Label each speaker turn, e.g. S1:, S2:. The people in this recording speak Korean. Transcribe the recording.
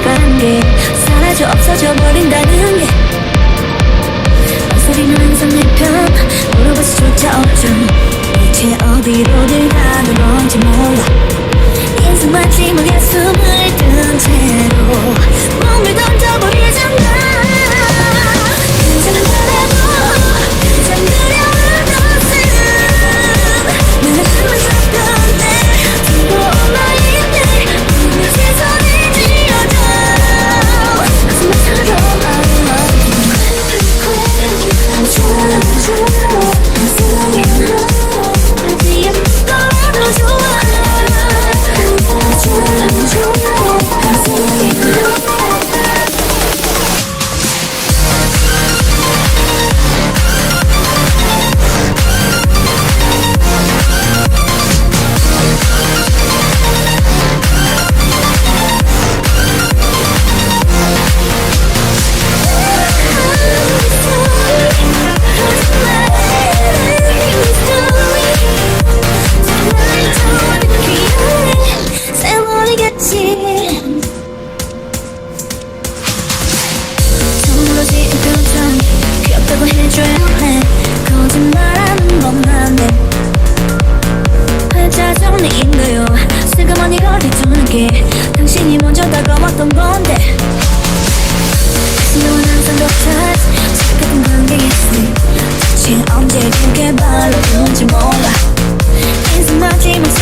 S1: 내가 게 사라져 없어져 버린다는 게 소리는 항상 내 편 물어볼 수조차 없죠. 대체 어디로들 가는 건지 몰라. 인생 마지막에 숨을 든 채로 몸을 던져버리잖아. 그냥 바라보 그냥 그려온 것은 나는 숨을 쉬었던데 두고 올라있네. 눈에 시선을 지어줘 가슴만처럼 당신이 먼저 다가왔던 건데 너는 항상 똑같이 착각한 관계였지. 대체 언제 그게 발로 든지 몰라. 인생 마지막